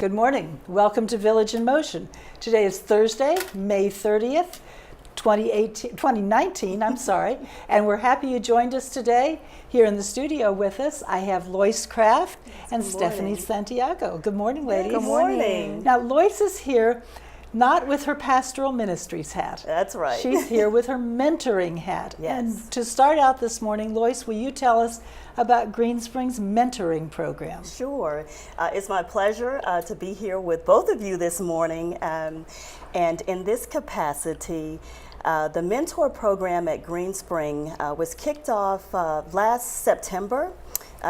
Good morning. Welcome to Village in Motion. Today is Thursday, May 30th, 2019, and we're happy you joined us today. Here in the studio with us, I have Loyce Craft and Stephanie Santiago. Good morning, ladies. Good morning. Now, Loyce is here not with her pastoral ministries hat. That's right. She's here with her mentoring hat. Yes. And to start out this morning, Loyce, will you tell us about Greenspring's mentoring program? Sure. It's my pleasure to be here with both of you this morning. And in this capacity, the mentor program at Greenspring was kicked off last September.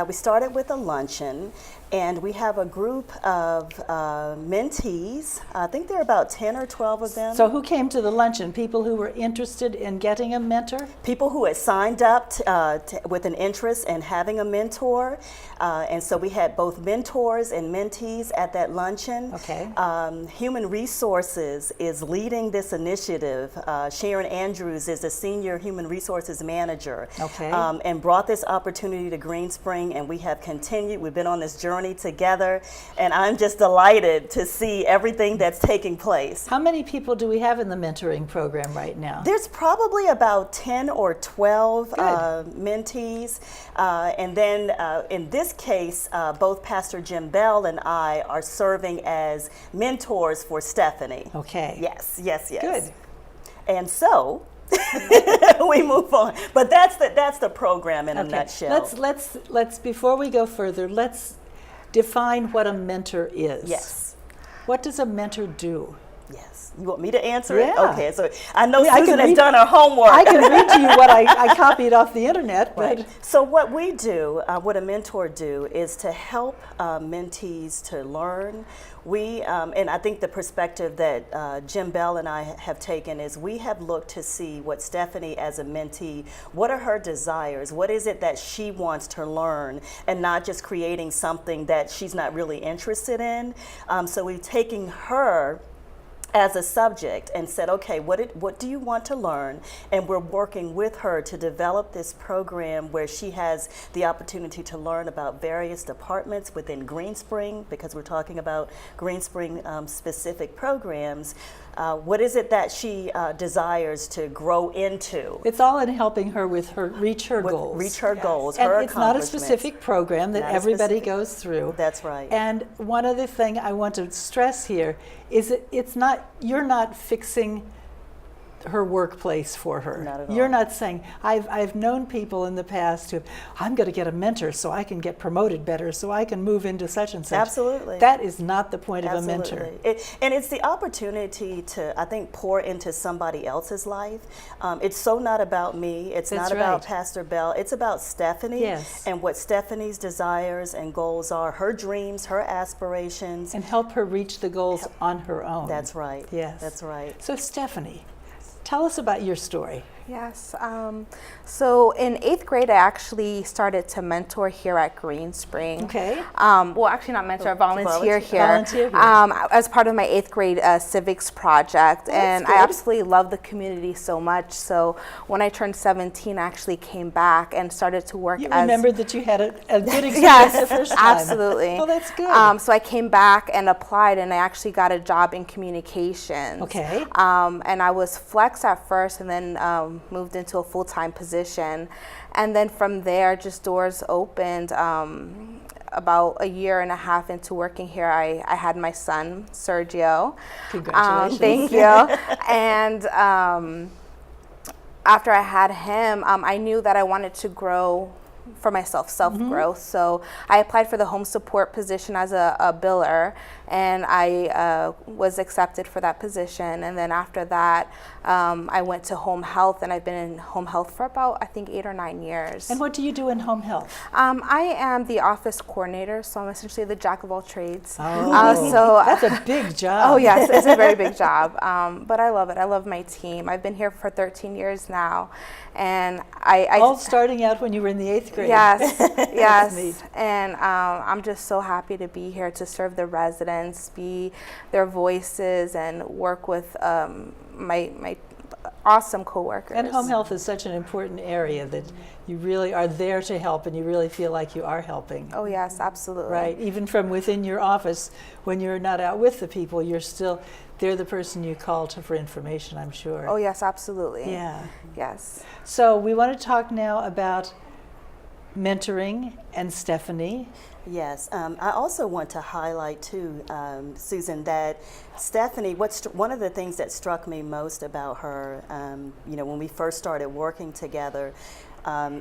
We started with a luncheon, and we have a group of mentees. I think there are about 10 or 12 of them. So who came to the luncheon? People who were interested in getting a mentor? People who had signed up with an interest in having a mentor. And so we had both mentors and mentees at that luncheon. Okay. Human Resources is leading this initiative. Sharon Andrews is the Senior Human Resources Manager. Okay. And brought this opportunity to Greenspring, and we have continued. We've been on this journey together, and I'm just delighted to see everything that's taking place. How many people do we have in the mentoring program right now? There's probably about 10 or 12 mentees, and then in this case, both Pastor Jim Bell and I are serving as mentors for Stephanie. Okay. Yes. Good. And so we move on, but that's the program in a nutshell. Let's before we go further, let's define what a mentor is. Yes. What does a mentor do? Yes. You want me to answer it? Yeah. Okay. So I know Susan has done her homework. I can read to you what I copied off the internet. But Right. So what we do, what a mentor do, is to help mentees to learn. We, and I think the perspective that Jim Bell and I have taken is we have looked to see what Stephanie as a mentee, what are her desires? What is it that she wants to learn, and not just creating something that she's not really interested in. So we've taken her as a subject and said, okay, what do you want to learn? And we're working with her to develop this program where she has the opportunity to learn about various departments within Greenspring, because we're talking about Greenspring specific programs. What is it that she desires to grow into? it's all in helping her reach her goals. Reach her goals, And her it's not a accomplishments. specific program that Not a everybody specific- goes through. That's right. And one other thing I want to stress here is you're not fixing her workplace for her. Not at all. You're not saying, I've known people in the past who, I'm going to get a mentor so I can get promoted better, so I can move into such and such. Absolutely. That is not the point of a mentor. And it's the opportunity to, I think, pour into somebody else's life. It's so not about me. It's That's not about right. Pastor Bell. It's about Stephanie. Yes. And what Stephanie's desires and goals are, her dreams, her aspirations. And help her reach the goals on her own. That's right. Yes. That's right. So Stephanie, tell us about your story. Yes. So in 8th grade, I actually started to mentor here at Greenspring. Okay. Well, actually not mentor, volunteer here. Volunteer here. As part of my 8th grade civics project. And I good. absolutely love the community so much. So when I turned 17, I actually came back and started to work You as... remembered that you had a good experience Yes, the first time. absolutely. Well, that's good. So I came back and applied, and I actually got a job in communications. Okay. And I was flex at first, and then moved into a full-time position. And then from there, just doors opened. About a year and a half into working here, I had my son, Sergio. Congratulations. Thank you. And after I had him, I knew that I wanted to grow for myself, self-growth. So I applied for the home support position as a biller, and I was accepted for that position. And then after that, I went to home health, and I've been in home health for about, I think, 8 or 9 years. And what do you do in home health? I am the office coordinator, so I'm essentially the jack of all trades. Oh, So that's a big job. Oh yes, it's a very big job, but I love it. I love my team. I've been here for 13 years now, and I All starting out when you were in the 8th grade. Yes, yes, neat. and I'm just so happy to be here to serve the residents, be their voices, and work with my awesome coworkers. And home health is such an important area that you really are there to help, and you really feel like you are helping. Oh yes, absolutely. Right, even from within your office, when you're not out with the people, they're the person you call for information, I'm sure. Oh yes, absolutely. Yeah. Yes. So we want to talk now about mentoring and Stephanie. Yes, I also want to highlight too, Susan, that Stephanie, one of the things that struck me most about her, when we first started working together,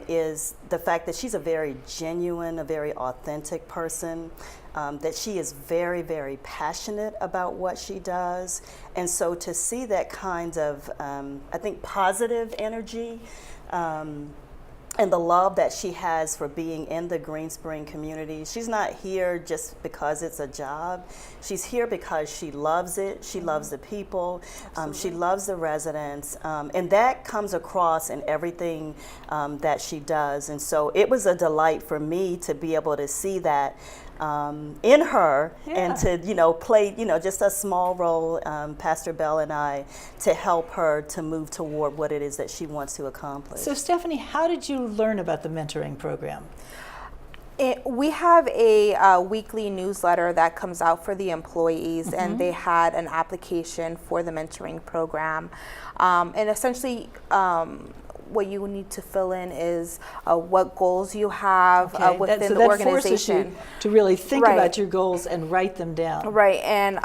is the fact that she's a very genuine, a very authentic person, that she is very, very passionate about what she does. And so to see that kind of, I think, positive energy, and the love that she has for being in the Greenspring community. She's not here just because it's a job. She's here because she loves it. She loves the people. She loves the residents. And that comes across in everything that she does. And so it was a delight for me to be able to see that in her, and to play just a small role, Pastor Bell and I, to help her to move toward what it is that she wants to accomplish. So Stephanie, how did you learn about the mentoring program? We have a weekly newsletter that comes out for the employees, and they had an application for the mentoring program, and essentially what you need to fill in is what goals you have within the organization. That forces you to really think about your goals and write them down. Right, and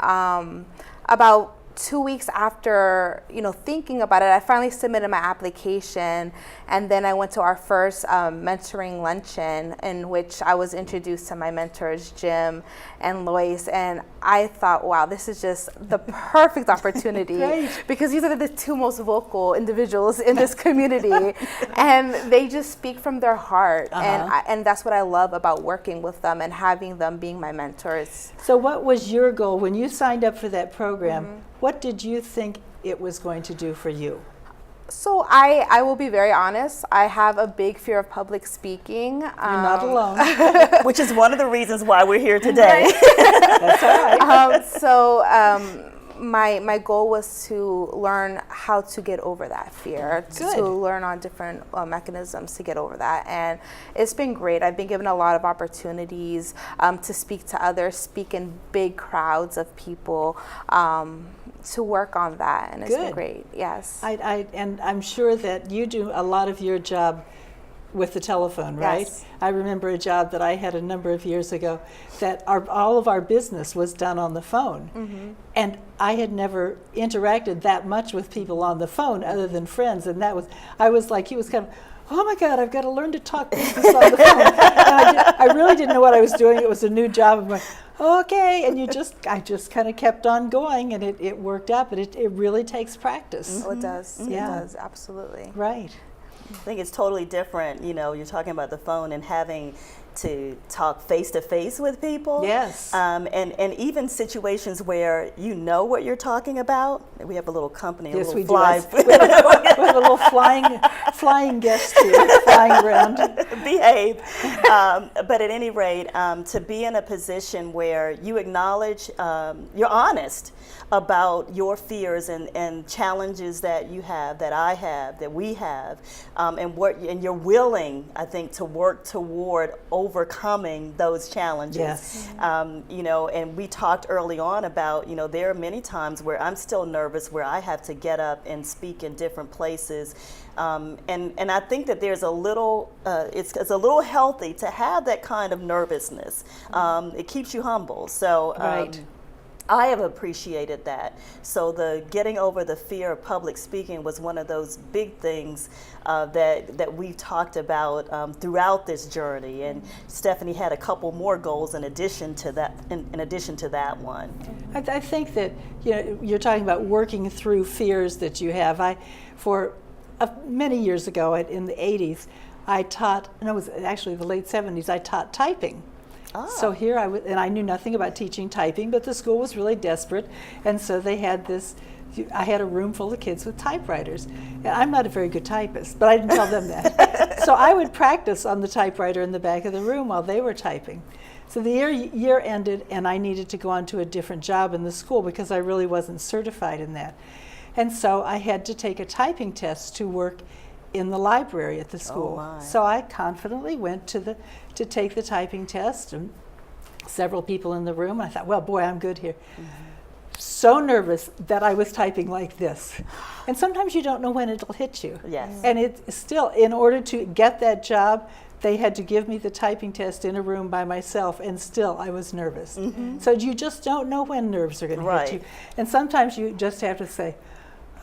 about 2 weeks after thinking about it, I finally submitted my application, and then I went to our first mentoring luncheon, in which I was introduced to my mentors, Jim and Loyce, and I thought, wow, this is just the perfect opportunity because these are the two most vocal individuals in this community, and they just speak from their heart, and that's what I love about working with them and having them being my mentors. So what was your goal when you signed up for that program? What did you think it was going to do for you? So I will be very honest. I have a big fear of public speaking. You're not alone. Which is one of the reasons why we're here today. That's all right. My goal was to learn how to get over that fear, to learn on different mechanisms to get over that. And it's been great. I've been given a lot of opportunities to speak to others, speak in big crowds of people, to work on that, and it's been great. Yes. And I'm sure that you do a lot of your job with the telephone, right? Yes. I remember a job that I had a number of years ago that all of our business was done on the phone. And I had never interacted that much with people on the phone other than friends, and I was like, he was kind of, oh my God, I've got to learn to talk business on the phone. And I really didn't know what I was doing. It was a new job. I'm like, okay, and I just kind of kept on going, and it worked out, but it really takes practice. Oh, it does. It does, absolutely. Right. I think it's totally different, you're talking about the phone and having to talk face to face with people. Yes. And even situations where you know what you're talking about. We have a little company, yes, a we little fly. Do. We have a little flying guest here, flying around. Behave. But at any rate, to be in a position where you acknowledge, you're honest about your fears and challenges that you have, that I have, that we have, and you're willing, I think, to work toward overcoming those challenges. Yes. And we talked early on about, there are many times where I'm still nervous, where I have to get up and speak in different places. And I think that there's a little, it's a little healthy to have that kind of nervousness. It keeps you humble. So I have appreciated that. So the getting over the fear of public speaking was one of those big things that we talked about throughout this journey. And Stephanie had a couple more goals in addition to that. In addition to that one, I think that you're talking about working through fears that you have. For many years ago, in the 80s, I taught. No, it was actually the late 70s. I taught typing. So here I was, and I knew nothing about teaching typing, but the school was really desperate, and so they had this. I had a room full of kids with typewriters, and I'm not a very good typist, but I didn't tell them that. So I would practice on the typewriter in the back of the room while they were typing. So the year ended, and I needed to go on to a different job in the school because I really wasn't certified in that. And so I had to take a typing test to work in the library at the school. my. So I confidently went to take the typing test, and several people in the room. I thought, well, boy, I'm good here. So nervous that I was typing like this. And sometimes you don't know when it'll hit you. Yes. And it's still, in order to get that job, they had to give me the typing test in a room by myself, and still I was nervous. So you just don't know when nerves are going to hit you. And sometimes you just have to say,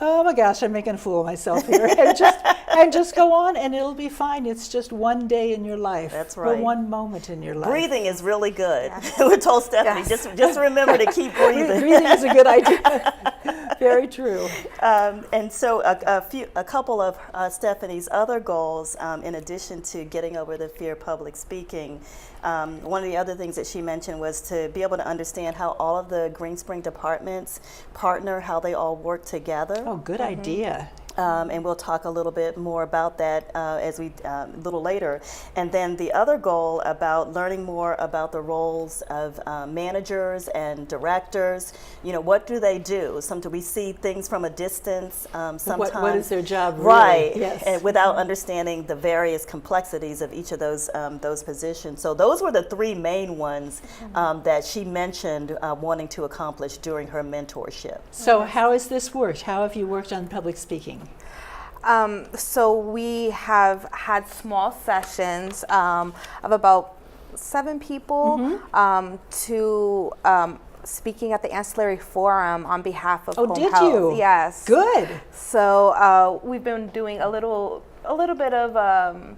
oh my gosh, I'm making a fool of myself here, and just go on, and it'll be fine. It's just one day in your life. That's or right. one moment in your life. Breathing is really good. We told Stephanie, just remember to keep breathing. Breathing is a good idea. Very true. And so a couple of Stephanie's other goals, in addition to getting over the fear of public speaking, one of the other things that she mentioned was to be able to understand how all of the Greenspring departments partner, how they all work together. Oh, good idea. And we'll talk a little bit more about that as we a little later. And then the other goal about learning more about the roles of managers and directors. You know, what do they do? Sometimes we see things from a distance. Sometimes what is their job? Really? Right. Yes. And without understanding the various complexities of each of those positions. So those were the three main ones that she mentioned wanting to accomplish during her mentorship. So how has this worked? How have you worked on public speaking? So we have had small sessions of about 7 people to speaking at the Ancillary Forum on behalf of Home did Health. you? Yes. Good. So we've been doing a little bit of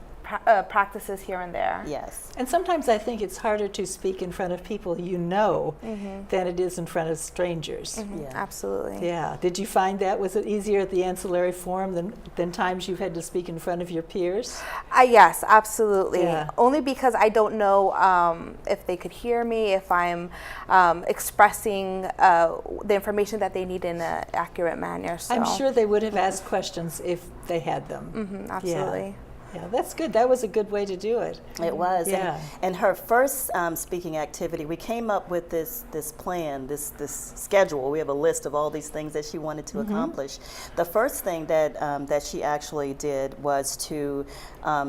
practices here and there. Yes. And sometimes I think it's harder to speak in front of people you know than it is in front of strangers. Yeah. Absolutely. Yeah. Did you find that? Was it easier at the Ancillary Forum than times you've had to speak in front of your peers? Yes, absolutely. Yeah. Only because I don't know if they could hear me, if I'm expressing the information that they need in an accurate manner. So. I'm sure they would have asked questions if they had them. Absolutely. Yeah, that's good. That was a good way to do it. It was. Yeah. And her first speaking activity, we came up with this plan, this schedule. We have a list of all these things that she wanted to accomplish. The first thing that she actually did was to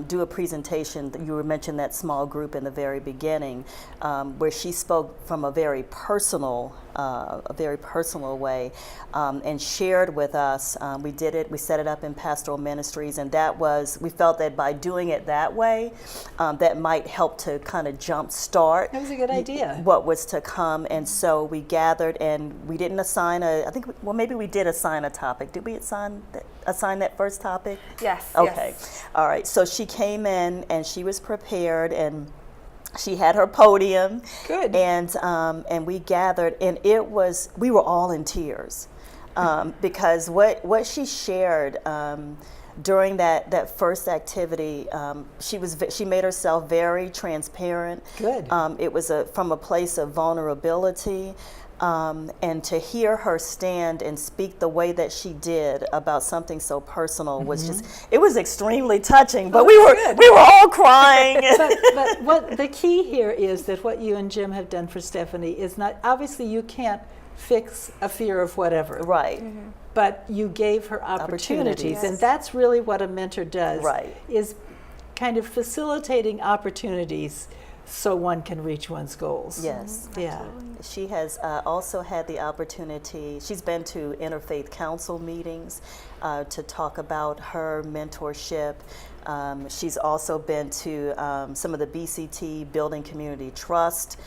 do a presentation. You mentioned that small group in the very beginning, where she spoke from a very personal way, and shared with us. We did it. We set it up in Pastoral Ministries, and we felt that by doing it that way, that might help to kind of jump start. That was a good idea. What was to come, and so we gathered, and we didn't assign maybe we did assign a topic. Did we assign that first topic? Yes. Okay. Yes. All right. So she came in, and she was prepared, and she had her podium. Good. And we gathered, and we were all in tears, because what she shared during that first activity, she made herself very transparent. Good. It was from a place of vulnerability. And to hear her stand and speak the way that she did about something so personal was it was extremely touching, but we were all crying. But what the key here is that what you and Jim have done for Stephanie is not, obviously you can't fix a fear of whatever. Right. But you gave her opportunities. Yes. And that's really what a mentor does. Right. Is kind of facilitating opportunities so one can reach one's goals. Yes. Yeah. She has also had the opportunity, she's been to Interfaith Council meetings to talk about her mentorship. She's also been to some of the BCT Building Community Trust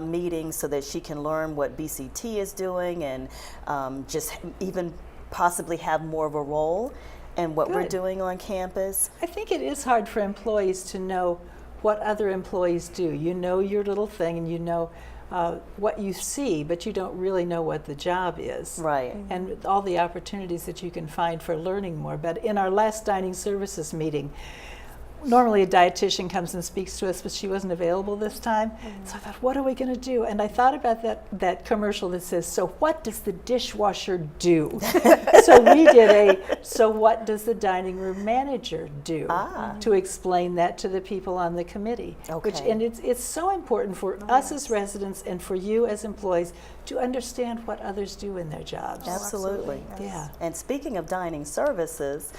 meetings so that she can learn what BCT is doing and just even possibly have more of a role in what we're doing on campus. I think it is hard for employees to know what other employees do. You know your little thing and you know what you see, but you don't really know what the job is. Right. And all the opportunities that you can find for learning more. But in our last dining services meeting, normally a dietitian comes and speaks to us, but she wasn't available this time. So I thought, what are we going to do? And I thought about that commercial that says, so what does the dishwasher do? So we did so what does the dining room manager do? To explain that to the people on the committee. Okay. And it's so important for us as residents and for you as employees to understand what others do in their jobs. Absolutely. Yeah. And speaking of dining services,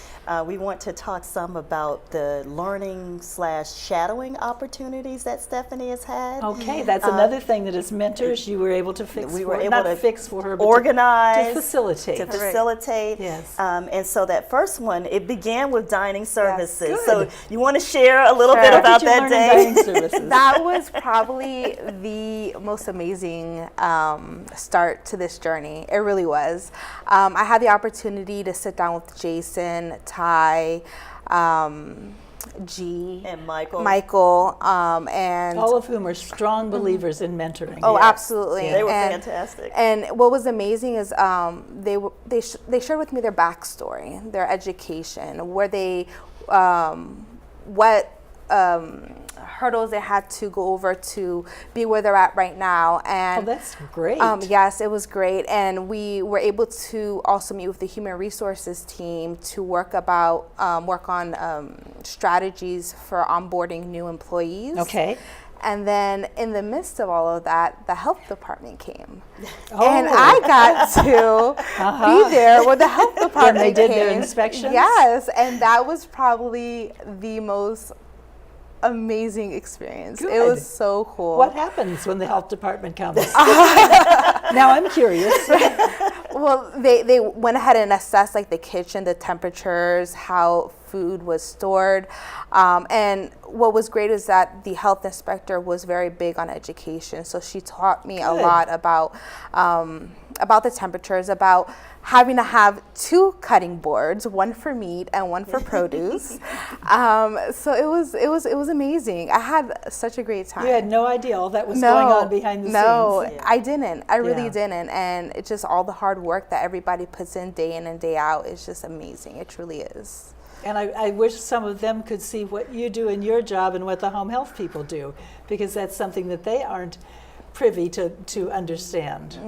we want to talk some about the learning/shadowing opportunities that Stephanie has had. Okay, that's another thing that as mentors you were able to fix We for were her. able Not to fix for her, but organize, to facilitate. to facilitate. Yes. And so that first one, it began with dining services. good. So you want to share a little Sure. bit What about What did you that learn day? in dining services? That was probably the most amazing start to this journey. It really was. I had the opportunity to sit down with Jason, Ty, G, And Michael. and All of whom are strong believers in mentoring. oh, Yes. absolutely. They were And- fantastic. And what was amazing is they shared with me their backstory, their education, where they, what hurdles they had to go over to be where they're at right now. Oh, And that's great. yes, it was great. And we were able to also meet with the human resources team to work on strategies for onboarding new employees. Okay. And then in the midst of all of that, the health department came. Oh. And I got to be there when the health department they did came. their inspections? Yes, and that was probably the most amazing experience. It Good. was so cool. What happens when the health department comes? Now I'm curious. Well, they went ahead and assessed like the kitchen, the temperatures, how food was stored. And what was great is that the health inspector was very big on education. So she taught me a Good. lot about the temperatures, about having to have 2 cutting boards, one for meat and one for produce. So it was amazing. I had such a great time. You had no idea all that was going on behind the No, scenes. I didn't. I really Yeah. didn't. And it's just all the hard work that everybody puts in day and day out is just amazing. It truly is. And I wish some of them could see what you do in your job and what the home health people do, because that's something that they aren't privy to understand.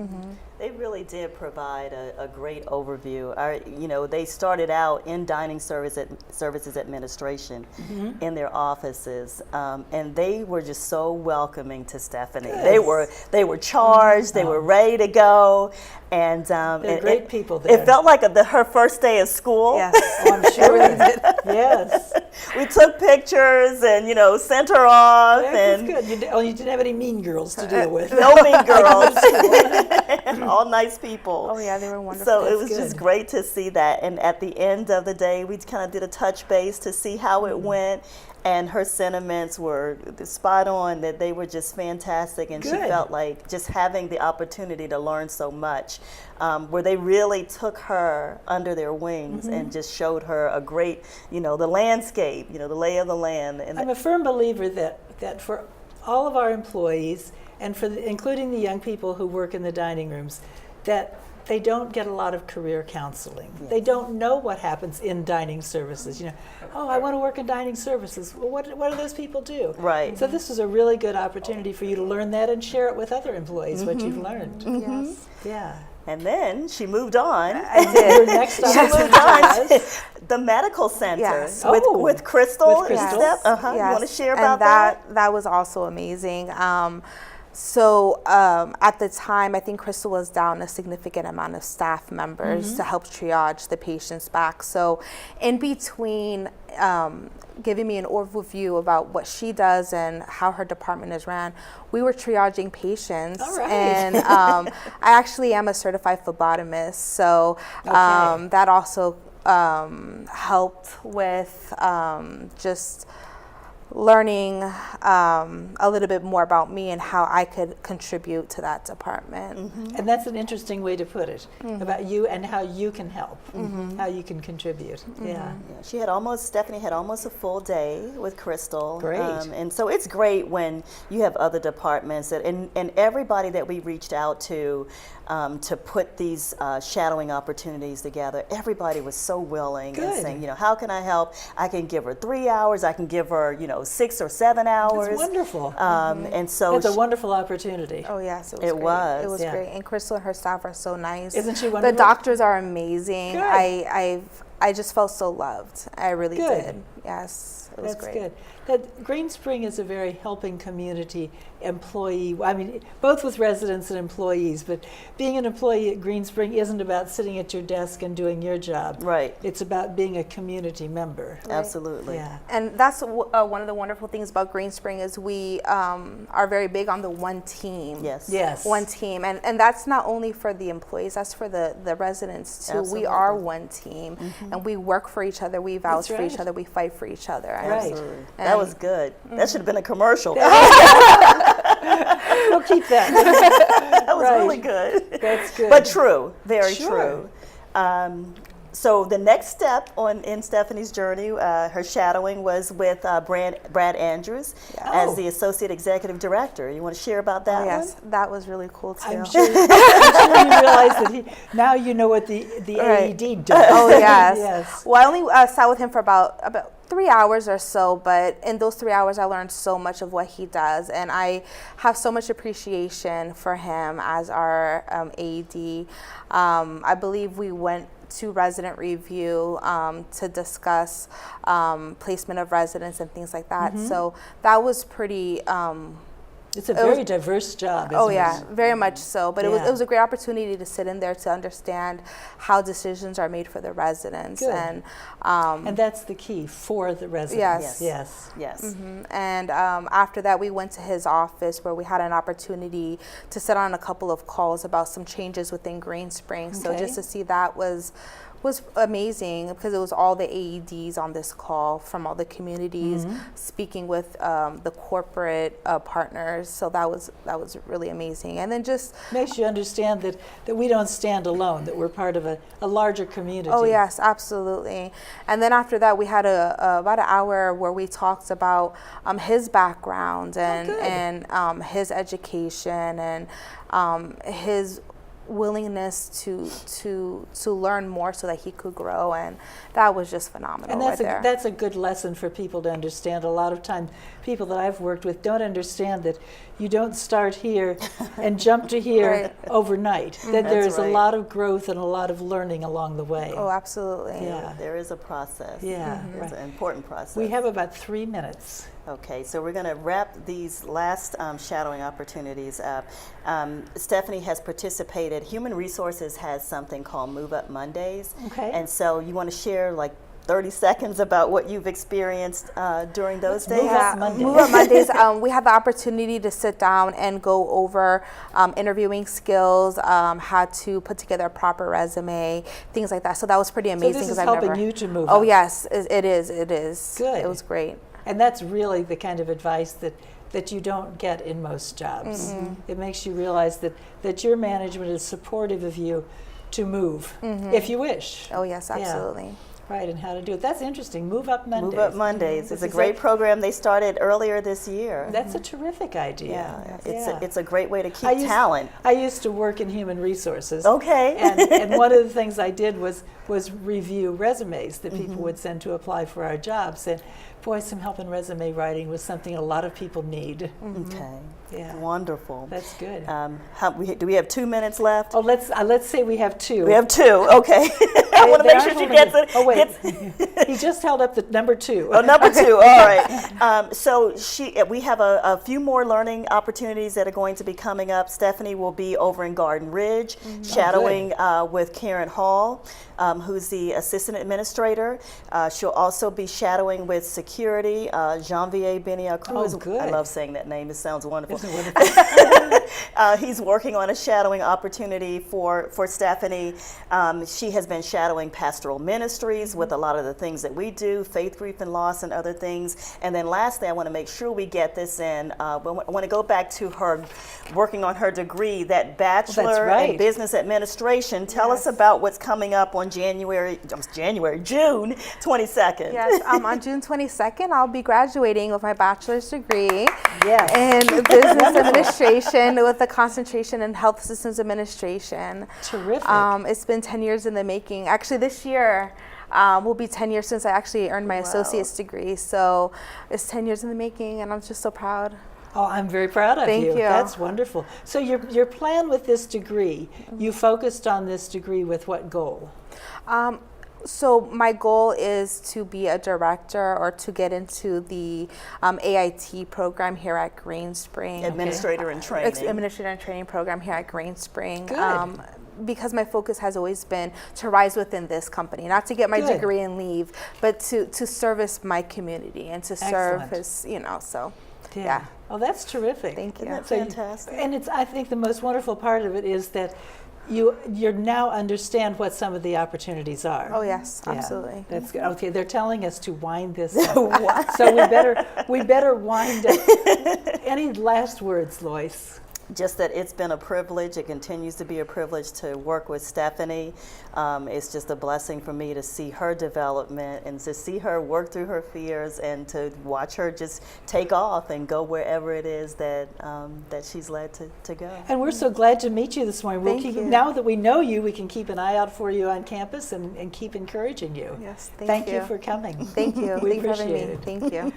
They really did provide a great overview. They started out in dining services administration in their offices, and they were just so welcoming to Stephanie. Yes. They were charged. They were ready to go, and They're great people there. It felt like her first day of school. Yes. Oh, I'm sure it did. Yes. We took pictures and sent her off. That's and good. You didn't have any mean girls to deal with. No mean girls. All nice people. Oh yeah, they were wonderful. So it That's was just good. great to see that. And at the end of the day, we kind of did a touch base to see how it went. And her sentiments were spot on, that they were just fantastic. And she Good. felt like just having the opportunity to learn so much, where they really took her under their wings and just showed her a great, the landscape, the lay of the land. And I'm a firm believer that for all of our employees, and including the young people who work in the dining rooms, that they don't get a lot of career counseling. Yes. They don't know what happens in dining services. Oh, I want to work in dining services. Well, what do those people do? Right. So this is a really good opportunity for you to learn that and share it with other employees, what you've learned. Yes. Yeah. And then she moved on. I did. Your next She moved on opportunity to was the medical center Yes. with Crystal. With Crystal. and Steph. You Yes. want to share And about that? That was also amazing. So at the time, I think Crystal was down a significant amount of staff members to help triage the patients back. So in between giving me an overview about what she does and how her department is ran, we were triaging patients. All right. And I actually am a certified phlebotomist, so Okay. that also helped with just learning a little bit more about me and how I could contribute to that department. And that's an interesting way to put it, about you and how you can help, how you can contribute. Yeah. Yeah, Stephanie had almost a full day with Crystal. Great. And so it's great when you have other departments and everybody that we reached out to to put these shadowing opportunities together. Everybody was so willing and Good. saying, you know, how can I help? I can give her 3 hours. I can give her, you know, 6 or 7 hours. That's wonderful. And so It's a wonderful opportunity. Oh yes, it was It great. was, It was yeah. great. And Crystal and her staff are so nice. Isn't she The wonderful? doctors are amazing. Good. I just felt so loved. I really Good. did. Yes, it was That's great. good. That Greenspring is a very helping community employee. I mean, both with residents and employees, but being an employee at Greenspring isn't about sitting at your desk and doing your job. Right. It's about being a community member. Absolutely. Yeah. And that's one of the wonderful things about Greenspring is we are very big on the one team. Yes. Yes. One team. And that's not only for the employees, that's for the residents too. Absolutely. We are one team and we work for each other, we vouch That's for each right. other, we fight for each other. And- Right. Absolutely. That was good. That should have been a commercial. We'll keep that. That was Right. really good. That's good. But true, very Sure. true. So the next step in Stephanie's journey, her shadowing was with Brad Andrews as Oh. the Associate Executive Director. You want to share about that Oh, yes, one? that was really cool too. I'm sure you realize that now you know what the Right. AED does. Oh yes. Yes. Well, I only sat with him for about 3 hours or so, but in those 3 hours, I learned so much of what he does, and I have so much appreciation for him as our AED. I believe we went to resident review to discuss placement of residents and things like that. So that was pretty. It's a very diverse job, isn't Oh it? yeah, very much so. But Yeah. it was a great opportunity to sit in there to understand how decisions are made for the residents. Good. And that's the key for the residents. Yes. Yes. Yes. And after that, we went to his office where we had an opportunity to sit on a couple of calls about some changes within Greenspring. So Okay. just to see that was amazing because it was all the AEDs on this call from all the communities speaking with the corporate partners. So that was really amazing. And then just Makes you understand that we don't stand alone, that we're part of a larger community. oh yes, absolutely. And then after that, we had about an hour where we talked about his background and good. his education and his willingness to learn more so that he could grow, and that was just phenomenal. And right that's a good lesson for people to understand. A lot of times, people that I've worked with don't understand that you don't start here and jump to here Right. overnight. That there's right. a lot of growth and a lot of learning along the way. Oh, absolutely. Yeah. There is a process. Yeah, It's right. an important process. We have about 3 minutes. Okay, so we're going to wrap these last shadowing opportunities up. Stephanie has participated. Human Resources has something called Move Up Mondays. Okay. And so you want to share like 30 seconds about what you've experienced during those days? Move Up Mondays. Move Up Mondays, we had the opportunity to sit down and go over interviewing skills, how to put together a proper resume, things like that. So that was pretty amazing. this is 'cause I've helping never, you to move Oh up. yes, it is. It is. Good. It was great. And that's really the kind of advice that you don't get in most jobs. It makes you realize that your management is supportive of you to move, if you wish. Oh yes, Yeah. absolutely. Right, and how to do it. That's interesting. Move Up Mondays. Move Up Mondays. This It's a is great program they started earlier this year. That's a terrific idea. Yeah, it's a great way to keep I used- talent. I used to work in human resources. Okay. And one of the things I did was review resumes that people would send to apply for our jobs. And boy, some help in resume writing was something a lot of people need. Okay. Yeah. Wonderful. That's good. Do we have 2 minutes left? Oh, let's say we have 2. We have 2. Okay. I want to They make are sure she holding gets it. it. Oh, wait. gets- He just held up the number 2. Oh, number 2. All right. So we have a few more learning opportunities that are going to be coming up. Stephanie will be over in Garden Ridge, shadowing with Karen Hall, who's the assistant administrator. She'll also be shadowing with security, Janvier Benia Cruz. Oh, good. I love saying that name. It sounds wonderful. Isn't it wonderful? He's working on a shadowing opportunity for Stephanie. She has been shadowing pastoral ministries with a lot of the things that we do, faith, grief, and loss, and other things. And then lastly, I want to make sure we get this in. I want to go back to her working on her degree, that Bachelor right. in Business Administration. Tell us about what's coming up on June 22nd. Yes, on June 22nd, I'll be graduating with my bachelor's degree Yes. in business administration. education with a concentration in health systems administration. Terrific. It's been 10 years in the making. Actually, this year will be 10 years since I actually earned my associate's degree. So it's 10 years in the making, and I'm just so proud. Oh, I'm very proud of Thank you. That's wonderful. So your plan with this degree, you focused on this degree with what goal? So my goal is to be a director or to get into the AIT program here at Greenspring. Administrator in training. Administrator and training program here at Greenspring. Good. Because my focus has always been to rise within this company, not to get my Good. degree and leave, but to service my community and to serve Excellent. as, so yeah. Oh, that's terrific. Thank you. Isn't that So fantastic? and it's, I think the most wonderful part of it is that you now understand what some of the opportunities are. Oh yes, Yeah, absolutely. that's good. Okay, they're telling us to wind this up. So we better wind up. Any last words, Loyce? Just that it's been a privilege. It continues to be a privilege to work with Stephanie. It's just a blessing for me to see her development and to see her work through her fears and to watch her just take off and go wherever it is that that she's led to go. And we're so glad to meet you this morning. Thank you. Now that we know you, we can keep an eye out for you on campus and keep encouraging you. Yes, Thank you for coming. Thank you. We Thank you for having appreciate me. it. Thank you.